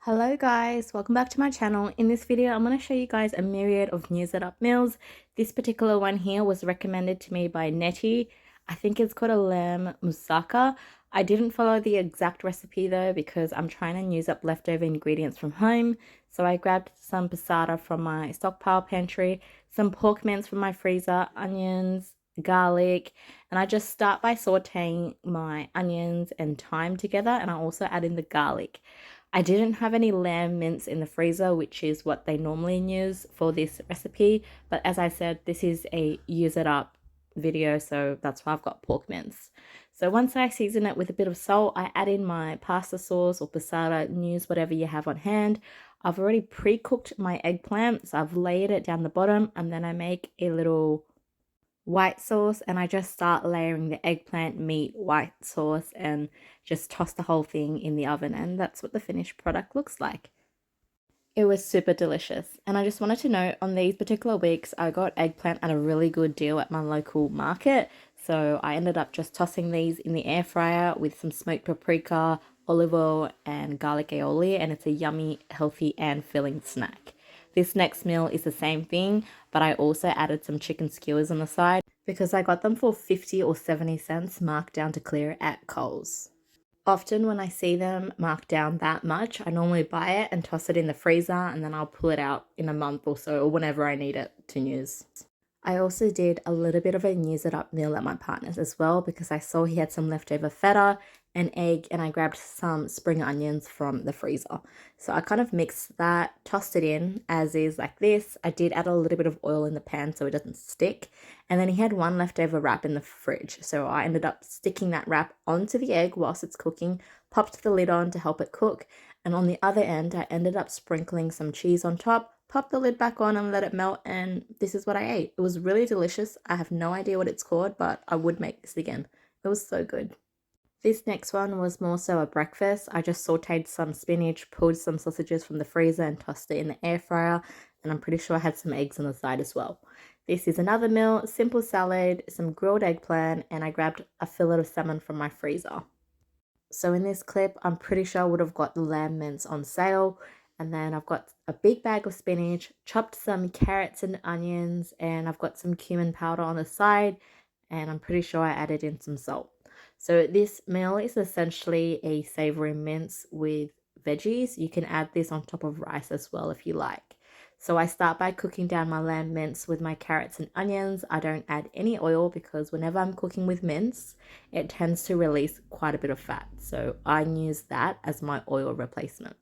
Hello guys, welcome back to my channel. In this video, I'm going to show you guys a myriad of News It Up meals. This particular one here was recommended to me by Nettie. I think it's called a lamb moussaka. I didn't follow the exact recipe though because I'm trying to use up leftover ingredients from home. So I grabbed some passata from my stockpile pantry, some pork mince from my freezer, onions, garlic, and I just start by sauteing my onions and thyme together, and I also add in the garlic. I didn't have any lamb mince in the freezer, which is what they normally use for this recipe. But as I said, this is a use it up video, so that's why I've got pork mince. So once I season it with a bit of salt, I add in my pasta sauce or passata, use whatever you have on hand. I've already pre-cooked my eggplant, so I've layered it down the bottom, and then I make a little white sauce, and I just start layering the eggplant, meat, white sauce, and just toss the whole thing in the oven, and that's what the finished product looks like. It was super delicious, and I just wanted to note on these particular weeks I got eggplant at a really good deal at my local market, so I ended up just tossing these in the air fryer with some smoked paprika, olive oil, and garlic aioli, and it's a yummy, healthy, and filling snack. This next meal is the same thing, but I also added some chicken skewers on the side because I got them for 50 or 70 cents marked down to clear at Coles. Often when I see them marked down that much, I normally buy it and toss it in the freezer, and then I'll pull it out in a month or so or whenever I need it to use. I also did a little bit of a News It Up meal at my partner's as well because I saw he had some leftover feta, an egg, and I grabbed some spring onions from the freezer. So I kind of mixed that, tossed it in as is like this. I did add a little bit of oil in the pan so it doesn't stick. And then he had one leftover wrap in the fridge. So I ended up sticking that wrap onto the egg whilst it's cooking, popped the lid on to help it cook. And on the other end, I ended up sprinkling some cheese on top, pop the lid back on and let it melt, and this is what I ate. It was really delicious. I have no idea what it's called, but I would make this again. It was so good. This next one was more so a breakfast. I just sauteed some spinach, pulled some sausages from the freezer and tossed it in the air fryer, and I'm pretty sure I had some eggs on the side as well. This is another meal, simple salad, some grilled eggplant, and I grabbed a fillet of salmon from my freezer. So in this clip, I'm pretty sure I would have got the lamb mince on sale. And then I've got a big bag of spinach, chopped some carrots and onions, and I've got some cumin powder on the side. And I'm pretty sure I added in some salt. So this meal is essentially a savory mince with veggies. You can add this on top of rice as well if you like. So I start by cooking down my lamb mince with my carrots and onions. I don't add any oil because whenever I'm cooking with mince, it tends to release quite a bit of fat. So I use that as my oil replacement.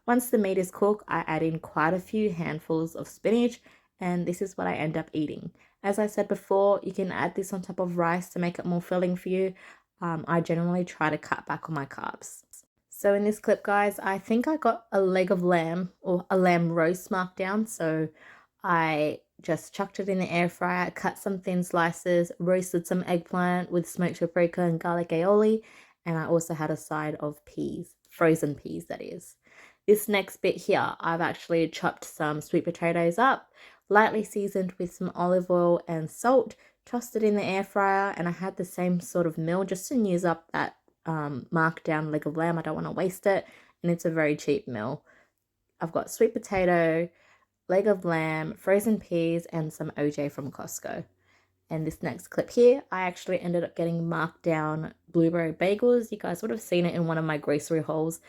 Once the meat is cooked, I add in quite a few handfuls of spinach, and this is what I end up eating. As I said before, you can add this on top of rice to make it more filling for you. I generally try to cut back on my carbs. So in this clip, guys, I think I got a leg of lamb or a lamb roast marked down. So I just chucked it in the air fryer, cut some thin slices, roasted some eggplant with smoked paprika and garlic aioli, and I also had a side of peas, frozen peas that is. This next bit here, I've actually chopped some sweet potatoes up, lightly seasoned with some olive oil and salt, tossed it in the air fryer, and I had the same sort of meal just to use up that marked down leg of lamb. I don't want to waste it, and it's a very cheap meal. I've got sweet potato, leg of lamb, frozen peas, and some OJ from Costco. And this next clip here, I actually ended up getting marked down blueberry bagels. You guys would have seen it in one of my grocery hauls.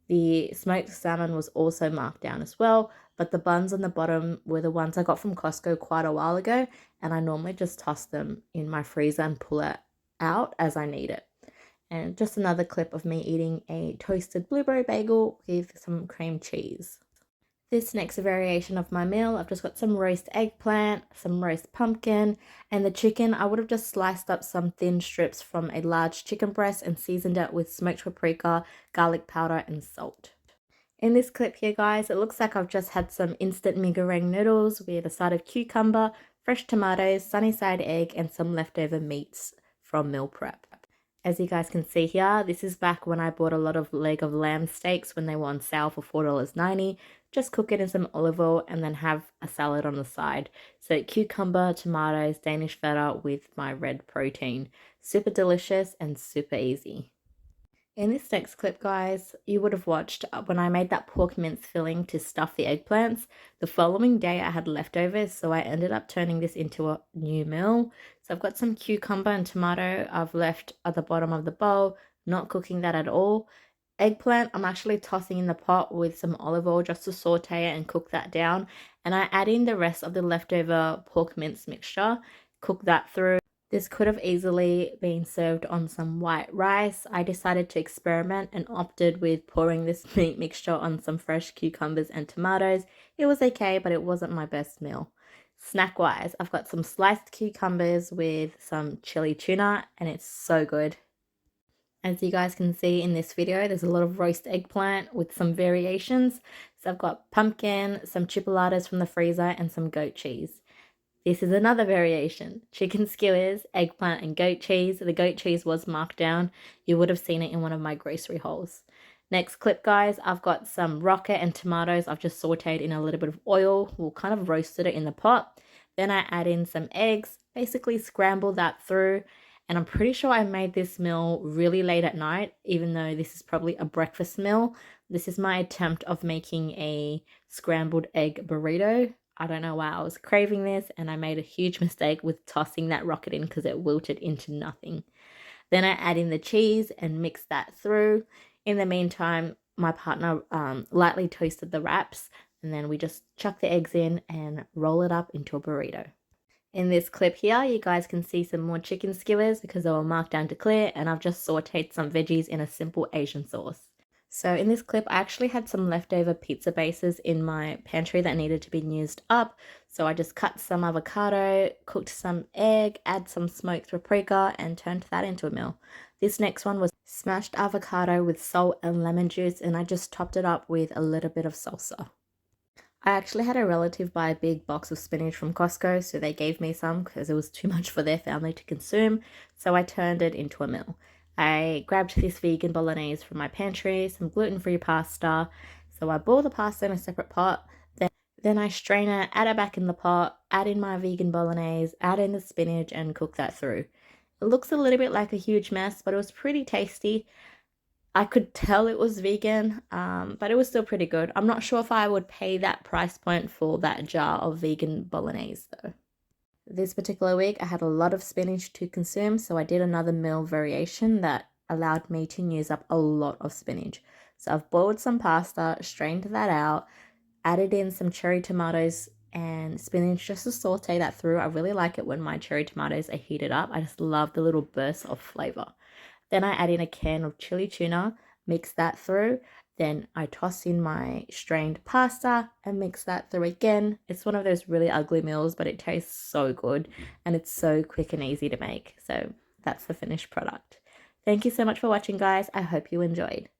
The smoked salmon was also marked down as well, but the buns on the bottom were the ones I got from Costco quite a while ago, and I normally just toss them in my freezer and pull it out as I need it. And just another clip of me eating a toasted blueberry bagel with some cream cheese. This next variation of my meal, I've just got some roast eggplant, some roast pumpkin, and the chicken, I would have just sliced up some thin strips from a large chicken breast and seasoned it with smoked paprika, garlic powder, and salt. In this clip here, guys, it looks like I've just had some instant mee goreng noodles with a side of cucumber, fresh tomatoes, sunny side egg, and some leftover meats from meal prep. As you guys can see here, this is back when I bought a lot of leg of lamb steaks when they were on sale for $4.90. Just cook it in some olive oil and then have a salad on the side. So cucumber, tomatoes, Danish feta with my red protein. Super delicious and super easy. In this next clip, guys, you would have watched when I made that pork mince filling to stuff the eggplants. The following day I had leftovers, so I ended up turning this into a new meal. So I've got some cucumber and tomato I've left at the bottom of the bowl, not cooking that at all. Eggplant, I'm actually tossing in the pot with some olive oil just to saute it and cook that down. And I add in the rest of the leftover pork mince mixture, cook that through. This could have easily been served on some white rice. I decided to experiment and opted with pouring this meat mixture on some fresh cucumbers and tomatoes. It was okay, but it wasn't my best meal. Snack wise, I've got some sliced cucumbers with some chili tuna, and it's so good. As you guys can see in this video, there's a lot of roast eggplant with some variations. So I've got pumpkin, some chipolatas from the freezer, and some goat cheese. This is another variation. Chicken skewers, eggplant, and goat cheese. The goat cheese was marked down. You would have seen it in one of my grocery hauls. Next clip, guys, I've got some rocket and tomatoes I've just sauteed in a little bit of oil. We'll kind of roasted it in the pot. Then I add in some eggs, basically scramble that through. And I'm pretty sure I made this meal really late at night, even though this is probably a breakfast meal. This is my attempt of making a scrambled egg burrito. I don't know why I was craving this, and I made a huge mistake with tossing that rocket in because it wilted into nothing. Then I add in the cheese and mix that through. In the meantime, my partner lightly toasted the wraps, and then we just chuck the eggs in and roll it up into a burrito. In this clip here, you guys can see some more chicken skewers because they were marked down to clear, and I've just sauteed some veggies in a simple Asian sauce. So in this clip, I actually had some leftover pizza bases in my pantry that needed to be used up. So I just cut some avocado, cooked some egg, add some smoked paprika, and turned that into a meal. This next one was smashed avocado with salt and lemon juice, and I just topped it up with a little bit of salsa. I actually had a relative buy a big box of spinach from Costco, so they gave me some because it was too much for their family to consume, so I turned it into a meal. I grabbed this vegan bolognese from my pantry, some gluten-free pasta, so I boil the pasta in a separate pot, then I strain it, add it back in the pot, add in my vegan bolognese, add in the spinach, and cook that through. It looks a little bit like a huge mess, but it was pretty tasty. I could tell it was vegan, but it was still pretty good. I'm not sure if I would pay that price point for that jar of vegan bolognese though. This particular week I had a lot of spinach to consume, so I did another meal variation that allowed me to use up a lot of spinach. So I've boiled some pasta, strained that out, added in some cherry tomatoes and spinach just to saute that through. I really like it when my cherry tomatoes are heated up. I just love the little bursts of flavor. Then I add in a can of chili tuna, mix that through. Then I toss in my strained pasta and mix that through again. It's one of those really ugly meals, but it tastes so good and it's so quick and easy to make. So that's the finished product. Thank you so much for watching, guys. I hope you enjoyed.